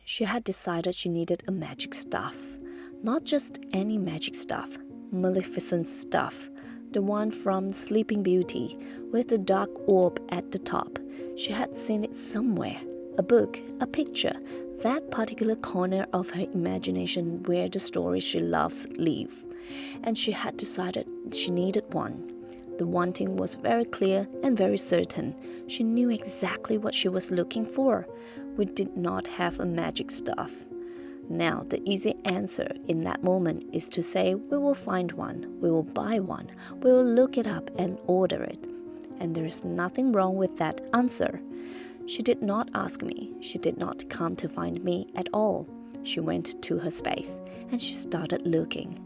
She had decided she needed a magic stuff. Not just any magic stuff, Maleficent stuff. The one from Sleeping Beauty, with the dark orb at the top. She had seen it somewhere. A book, a picture, that particular corner of her imagination where the stories she loves live. And she had decided she needed one. The wanting was very clear and very certain. She knew exactly what she was looking for. We did not have a magic stuff. Now, the easy answer in that moment is to say we will find one, we will buy one, we will look it up and order it. And there is nothing wrong with that answer. She did not ask me. She did not come to find me at all. She went to her space and she started looking.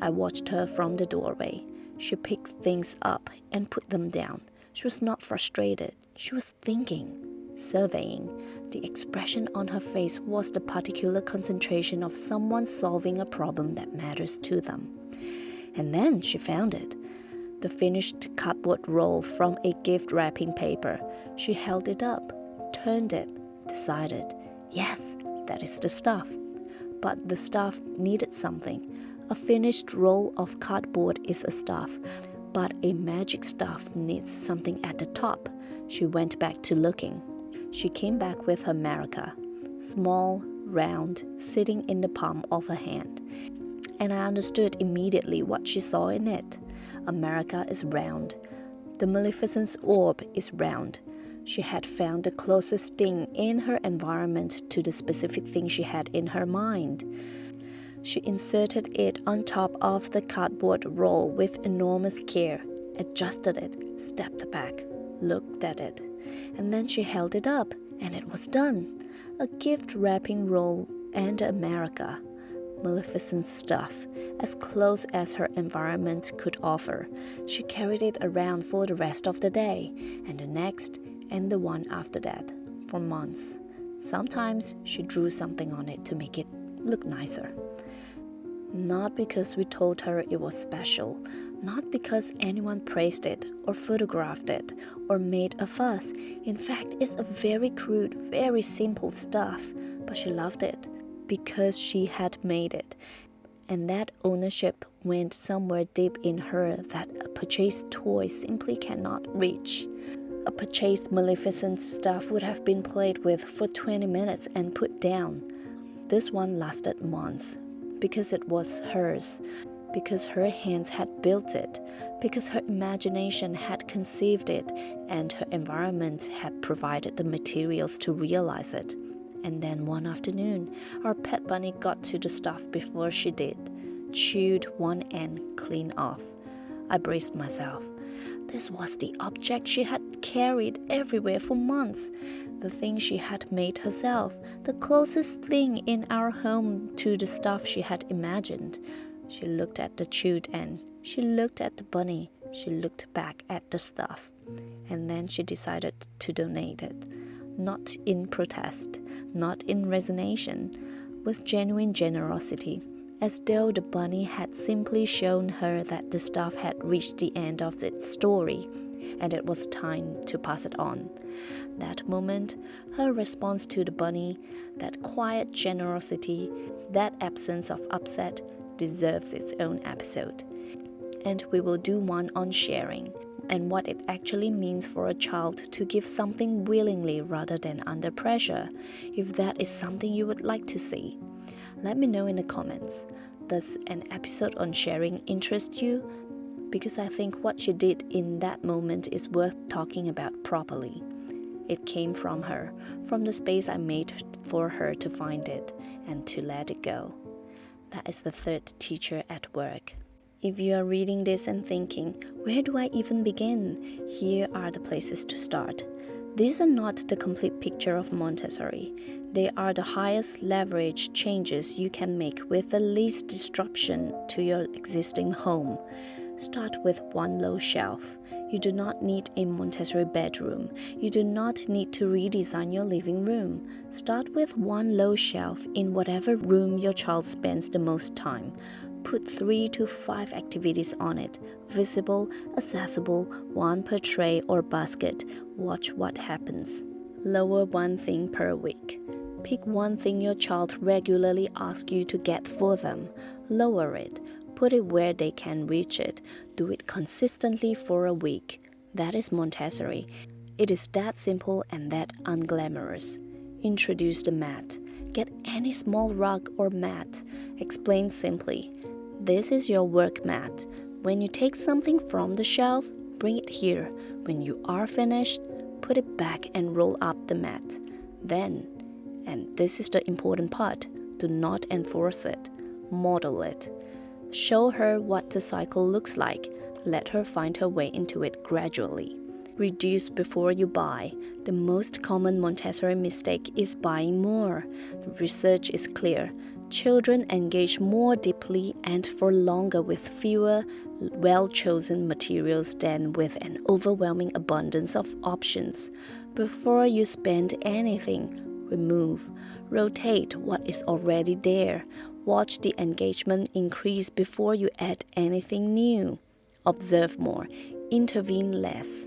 I watched her from the doorway. She picked things up and put them down. She was not frustrated. She was thinking, surveying. The expression on her face was the particular concentration of someone solving a problem that matters to them. And then she found it. The finished cardboard roll from a gift wrapping paper. She held it up, turned it, decided, yes, that is the stuff. But the stuff needed something. A finished roll of cardboard is a stuff, but a magic stuff needs something at the top. She went back to looking. She came back with her America, small, round, sitting in the palm of her hand. And I understood immediately what she saw in it. America is round. The Maleficent's orb is round. She had found the closest thing in her environment to the specific thing she had in her mind. She inserted it on top of the cardboard roll with enormous care, adjusted it, stepped back, looked at it, and then she held it up, and it was done. A gift wrapping roll and America. Maleficent stuff, as close as her environment could offer. She carried it around for the rest of the day, and the next, and the one after that, for months. Sometimes she drew something on it to make it look nicer. Not because we told her it was special, not because anyone praised it or photographed it or made a fuss. In fact, it's a very crude, very simple stuff, but she loved it because she had made it. And that ownership went somewhere deep in her that a purchased toy simply cannot reach. A purchased Maleficent stuff would have been played with for 20 minutes and put down. This one lasted months, because it was hers, because her hands had built it, because her imagination had conceived it, and her environment had provided the materials to realize it. And then one afternoon, our pet bunny got to the stuff before she did, chewed one end clean off. I braced myself. This was the object she had carried everywhere for months, the thing she had made herself, the closest thing in our home to the stuff she had imagined. She looked at the chewed end, she looked at the bunny, she looked back at the stuff, and then she decided to donate it. Not in protest, not in resignation, with genuine generosity, as though the bunny had simply shown her that the stuff had reached the end of its story, and it was time to pass it on. That moment, her response to the bunny, that quiet generosity, that absence of upset, deserves its own episode. And we will do one on sharing, and what it actually means for a child to give something willingly rather than under pressure, if that is something you would like to see. Let me know in the comments. Does an episode on sharing interest you? Because I think what she did in that moment is worth talking about properly. It came from her, from the space I made for her to find it and to let it go. That is the third teacher at work. If you are reading this and thinking, where do I even begin? Here are the places to start. These are not the complete picture of Montessori. They are the highest leverage changes you can make with the least disruption to your existing home. Start with one low shelf. You do not need a Montessori bedroom. You do not need to redesign your living room. Start with one low shelf in whatever room your child spends the most time. Put 3 to 5 activities on it, visible, accessible, one per tray or basket. Watch what happens. Lower one thing per week. Pick one thing your child regularly asks you to get for them. Lower it. Put it where they can reach it. Do it consistently for a week. That is Montessori. It is that simple and that unglamorous. Introduce the mat. Get any small rug or mat. Explain simply. This is your work mat. When you take something from the shelf, bring it here. When you are finished, put it back and roll up the mat. Then, and this is the important part, do not enforce it. Model it. Show her what the cycle looks like. Let her find her way into it gradually. Reduce before you buy. The most common Montessori mistake is buying more. The research is clear. Children engage more deeply and for longer with fewer, well-chosen materials than with an overwhelming abundance of options. Before you spend anything, remove, rotate what is already there. Watch the engagement increase before you add anything new. Observe more, intervene less.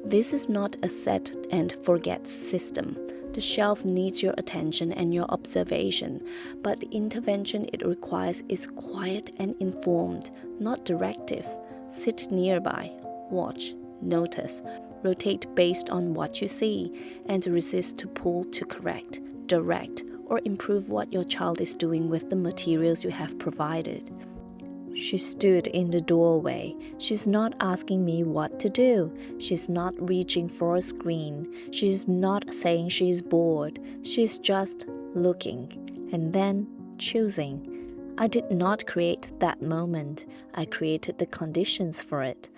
This is not a set and forget system. The shelf needs your attention and your observation, but the intervention it requires is quiet and informed, not directive. Sit nearby, watch, notice, rotate based on what you see, and resist to pull to correct, direct, or improve what your child is doing with the materials you have provided. She stood in the doorway. She's not asking me what to do. She's not reaching for a screen. She's not saying she's bored. She's just looking and then choosing. I did not create that moment. I created the conditions for it.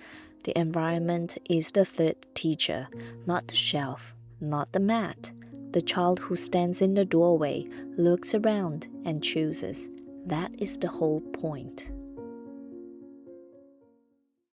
The environment is the third teacher, not the shelf, not the mat. The child who stands in the doorway looks around and chooses. That is the whole point.